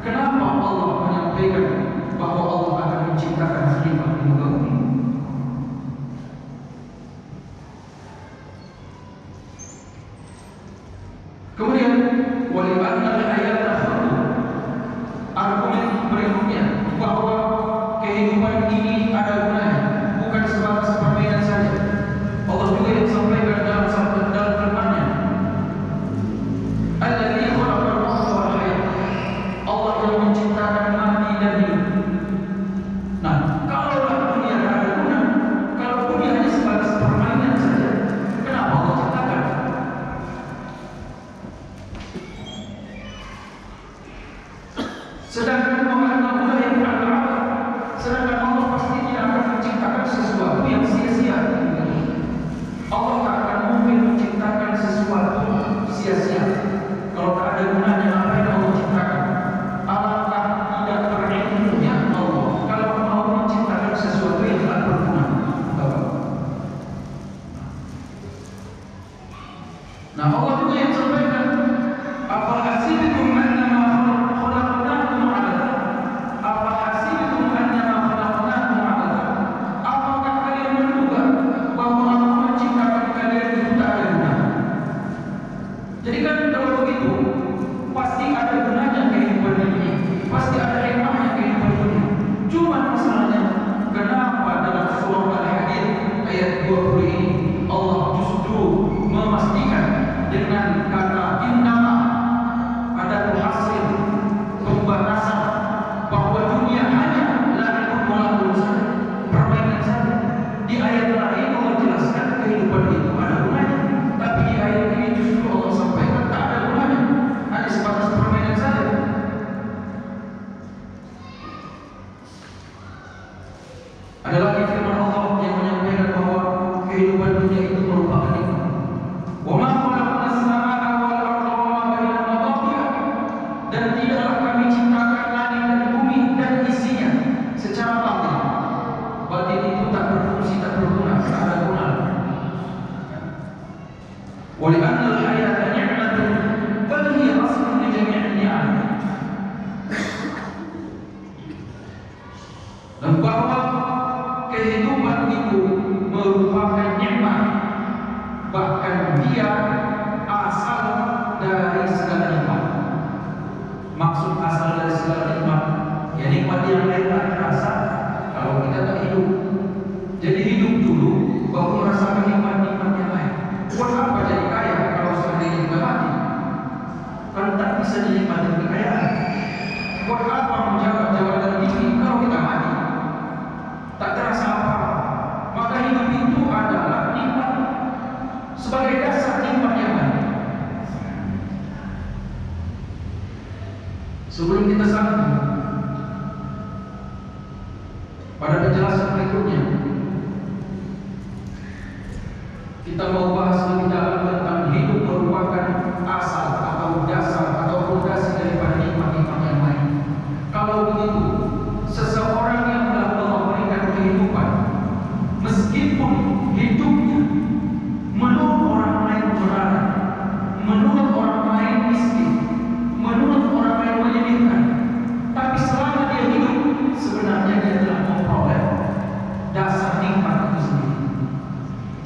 Kenapa Allah menyampaikan bahwa Allah akan menciptakan khalifah di muka bumi? Kemudian wali'anna al-hayata khalqun. Argumen berikutnya bahwa kehidupan ini ada gunanya, bukan sebatas permainan saja. Allah juga yang sampaikan dalam firman-Nya, Alladzi khalaqal mauta wal hayat. Allah yang menciptakan mati dan hidup. Nah, kalaulah dunia tak ada guna, kalau dunia hanya sebatas permainan saja, kenapa Allah ciptakan? Sedangkan Allah pasti tidak akan menciptakan sesuatu yang sia-sia. Allah tak akan mungkin menciptakan sesuatu sia-sia. Kalau tak ada gunanya, apa yang Allah ciptakan? Alangkah tidak berilmunya Allah kalau mau menciptakan sesuatu yang tak berguna. Nah, Allah juga yang sampaikan, apa hasibtum annama khalaqnakum abatha? Apa hasibtum annama khalaqnakum abatha? Apakah kalian menduga bahwa Allah menciptakan kalian itu tak ada guna? Jadi kan kalau begitu, pasti ada gunanya kehidupan ini, pasti ada hikmahnya kehidupan ini. Cuma masalahnya, kenapa dalam surah Al-Hadid ayat 20 ini Allah justru memastikan dengan kata innama, ada hasil pembatasan bahwa dunia hanya lahirun walahun saja, permainan saja. Di ayat lain Allah jelaskan kehidupan itu ada gunanya, tapi di ayat ini justru Allah sampaikan tak ada gunanya, hanya sebatas permainan saja. Ada lagi firman Allah yang menyampaikan bahwa kehidupan dunia itu merupakan nikmat. Wa ma khalaqna as-samaa'a wal arda wa ma bainahuma batila. Dan tidaklah kami ciptakan langit dan bumi dan isinya secara batil. Batil itu tak berfungsi, tak berguna, tak ada guna. Wa li'anna al-hayata ni'matun bal hiya aslun li jami'in ni'am. Dan bahwa kehidupan itu merupakan nikmat, bahkan dia asal dari segala nikmat. Maksud asal dari segala nikmat, ya nikmat yang lain tak terasa kalau kita tak hidup. Jadi hidup dulu, baru merasakan nikmat-nikmat yang lain. Buat apa jadi kaya kalau seandainya juga mati? Kan tak bisa dinikmati kekayaan. Buat apa menjaga jabatan tinggi kalau kita mati? Tak terasa apa-apa. Maka hidup itu adalah nikmat sebagai dasar nikmat yang lain. Sebelum kita sambung pada penjelasan berikutnya, kita mau bahas lebih dalam tentang hidup merupakan asal atau dasar atau fondasi daripada nikmat-nikmat yang lain. Kalau begitu, seseorang yang telah Allah berikan kehidupan, meskipun hidupnya menurut orang lain berat, menurut orang lain miskin, menurut orang lain menyedihkan, tapi selama dia hidup, sebenarnya dia telah memperoleh dasar nikmat itu sendiri.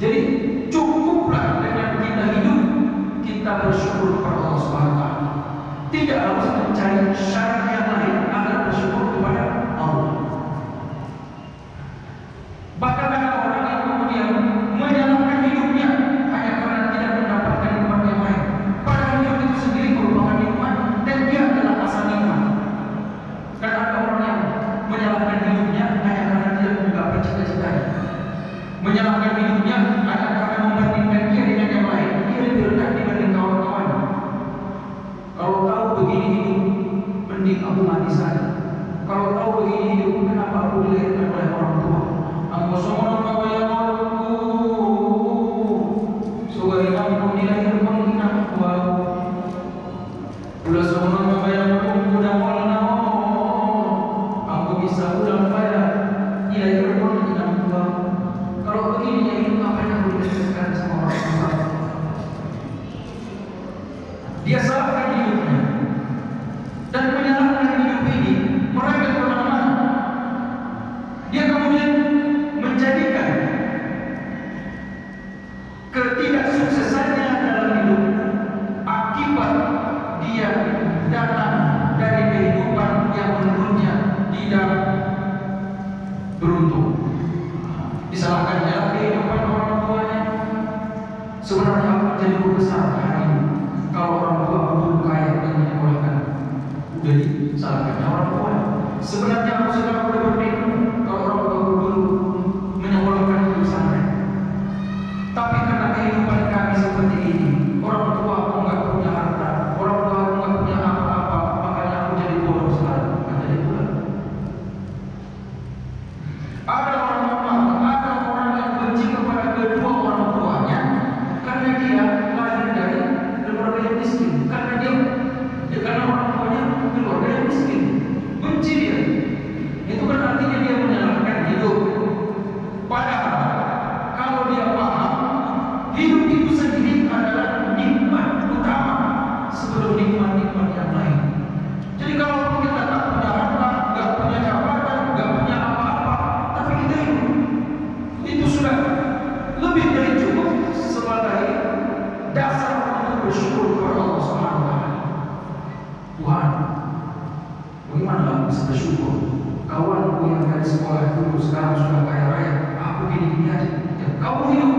Jadi cukuplah dengan kita hidup, kita bersyukur kepada Allah SWT. Tidak harus mencari syarat yang lain agar bersyukur kepada Allah. Bahkan ada orang yang kemudian menyalahkan hidupnya hanya karena tidak mendapatkan nikmat yang lain. Padahal hidup itu sendiri merupakan nikmat dan dia adalah asal nikmat. Karena ada orang yang menyalahkan hidupnya hanya karena tidak menggapai cita-citanya, menyalahkan hidupnya hanya karena membandingkan dia dengan yang lain. Dia lebih rendah dibanding kawan-kawannya. Kalau tahu begini hidup, mending aku mati saja. Kalau tahu begini hidup, kenapa aku dilahirkan oleh orang tua? Aku seorang bapak yang maluku, sugai kampung dilahirkan di tua. Ulah seorang bapak yang maluku dan walna, aku bisa ulang pada dilahirkan di tua. Kalau begini yang hidup, apa yang aku dilahirkan sama orang tua? Dia salahkan hidupnya dan menyalahkan hidup Sebenarnya apa jadi guru besar hari ini? Kalau orang tua betul kaya dan menyekolahkan, udah disalahkan orang tua. Sebenarnya aku sudah berbeda kalau orang tua betul menyekolahkan di pesantren. Tapi karena kehidupan kami seperti ini, orang tua aku nggak punya harta, orang tua aku nggak punya apa-apa, makanya aku jadi bodoh sekarang. Kata dia pula. Ada orang yang benci kepada kedua orang tuanya karena dia lahir dari keluarga yang miskin, karena orang tuanya keluarga yang miskin, benci dia. Itu kan artinya dia menyalahkan hidup. Padahal kalau dia paham, hidup itu sendiri adalah nikmat utama sebelum nikmat-nikmat yang lain. Jadi kalau kita tak punya harta, nggak punya jabatan, nggak punya apa-apa, tapi kita hidup, itu sudah lebih dari cukup sebagai dasar untuk bersyukur kepada Allah Subhanahu wa Ta'ala. Tuhan, bagaimana aku bisa bersyukur? Kawanku yang dari sekolah dulu sekarang sudah kaya raya, aku gini-gini aja. Ya, kamu hidup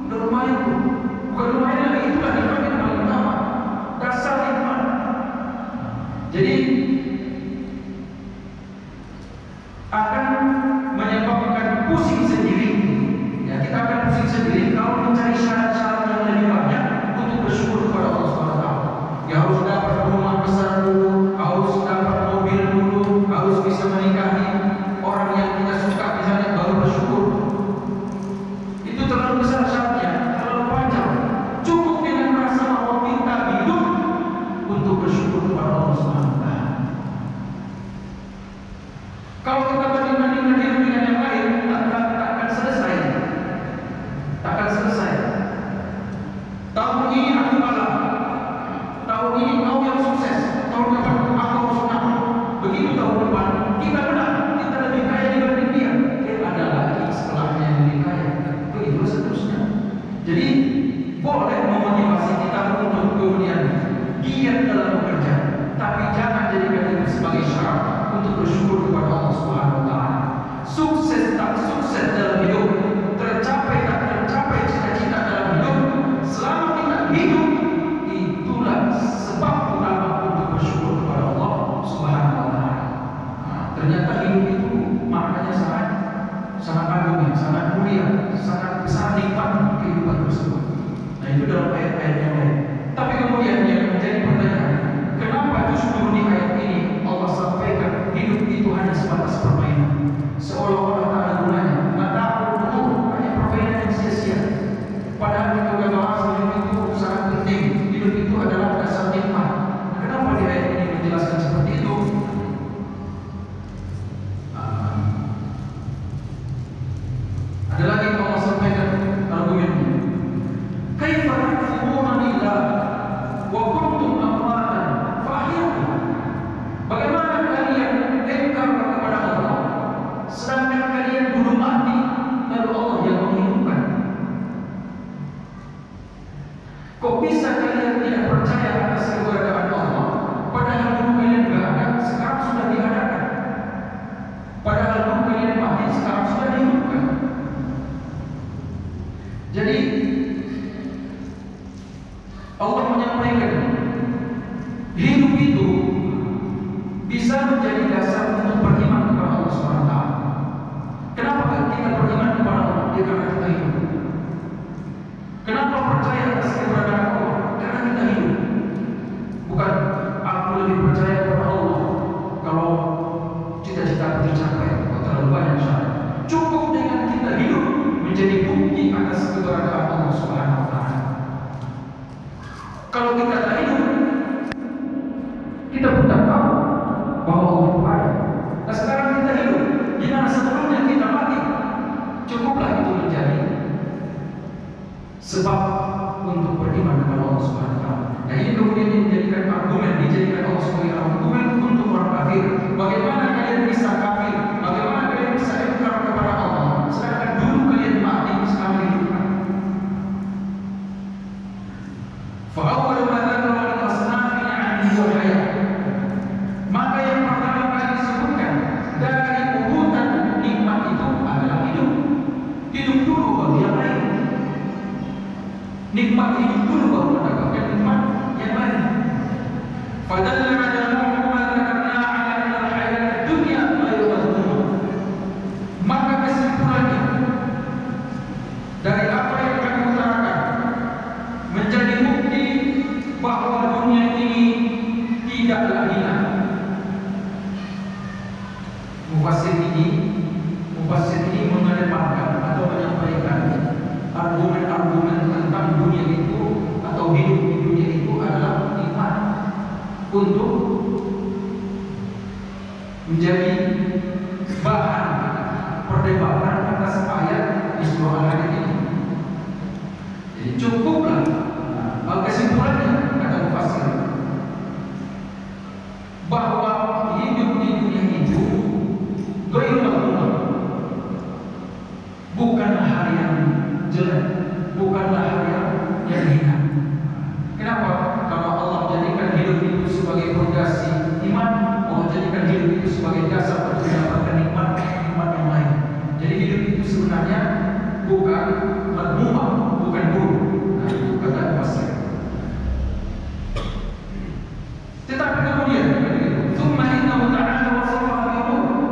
udah lumayan tuh. Bukan lumayan lagi, itulah nikmat yang paling utama, dasar nikmat. Jadi akan menyebabkan pusing sendiri. Ya, kita akan pusing sendiri kalau mencari syarat-syarat yang lebih banyak untuk bersyukur kepada Allah Subhanahu wa Ta'ala. Ya, harus dapat rumah besar dulu, harus dapat mobil dulu, harus bisa menikahi orang yang kita suka misalnya, baru bersyukur. Itu terlalu besar syaratnya, terlalu panjang. Cukup dengan rasa mau minta hidup untuk bersyukur kepada Allah Subhanahu wa Ta'ala. Kalau kita banding-bandingkan hidup dengan yang lain, takkan selesai. Takkan selesai. Tahun ini aku kalah, tahun ini kau yang sukses, tahun depan aku harus menang. Begitu tahun depan kita menang, kita lebih kaya dibanding dia. Ada lagi setelahnya yang lebih kaya. Begitu seterusnya. Jadi boleh memotivasi kita untuk kemudian giat dalam bekerja, tapi jangan jadikan itu sebagai syarat untuk bersyukur kepada Allah Subhanahu wa Ta'ala. Sukses tak sukses dalam hidup, tercapai tak tercapai cita-cita dalam hidup, selama kita hidup, itulah sebab utama untuk bersyukur kepada Allah Subhanahu wa Ta'ala. Ternyata hidup itu maknanya sangat agung, sangat mulia, sangat besar nikmat kehidupan tersebut. Nah, itu dalam ayat-ayat yang lain. Tapi kemudian yang menjadi pertanyaan, kenapa justru di ayat ini Allah sampaikan hidup itu hanya sebatas permainan, seolah-olah tak ada gunanya, nggak tahu betul, hanya permainan yang sia-sia. Padahal kita sudah bahas hidup itu sangat penting, hidup itu adalah dasar nikmat. Kenapa di ayat ini menjelaskan seperti itu? Ada lagi yang Allah sampaikan argumennya. Kaifa takfuruna billah wa kuntum amwatan fa ahyaakum. Bagaimana kalian ingkar kepada Allah sedangkan kalian dulu mati, lalu Allah yang menghidupkan? Kok bisa kalian tidak percaya atas keberadaan Allah, padahal dulu kalian tidak ada, sekarang sudah diadakan? Padahal dulu kalian mati, sekarang sudah dihidupkan. Jadi Allah menyampaikan hidup itu bisa menjadi dasar untuk beriman kepada Allah SWT. Kenapa kita beriman kepada Allah? Ya, karena kita hidup. Kenapa percaya atas keberadaan Allah? Karena kita hidup. Bukan aku lebih percaya kepada Allah kalau cita-cita tercapai, kalau terlalu banyak syarat. Cukup dengan kita hidup menjadi bukti atas keberadaan Allah Subhanahu wa Ta'ala. Kalau kita tak hidup, kita pun tak tahu bahwa Allah itu ada. Nah, sekarang kita hidup, di mana sebelumnya kita mati. Cukuplah itu menjadi sebab untuk beriman kepada Allah Subhanahu wa Ta'ala. Nah, ini kemudian dijadikan argumen, dijadikan Allah sebagai argumen untuk orang kafir. Bagaimana kalian bisa kafir? Bagaimana kalian bisa ingkar kepada Allah sedangkan dulu kalian mati, sekarang dihidupkan? Fa'awwal ma dzakara min asnafil 'abdi wal hayat. Maka yang pertama kali disebutkan dari urutan nikmat itu adalah hidup. Hidup dulu baru yang lain. untuk menjadi bahan perdebatan atas ayat di surah Al-Hadid ini. Jadi cukuplah kesimpulannya kata mufassir bahwa hidup di dunia itu ghairul mamnun, bukanlah hal yang jelek, bukanlah hal yang hina. Kenapa? Kalau Allah jadikan hidup itu sebagai fondasi iman, Allah jadikan hidup itu sebagai dasar untuk mendapatkan nikmat yang lain. Jadi hidup itu sebenarnya bukan madmumah, bukan buruk. Nah, itu kata mufassir.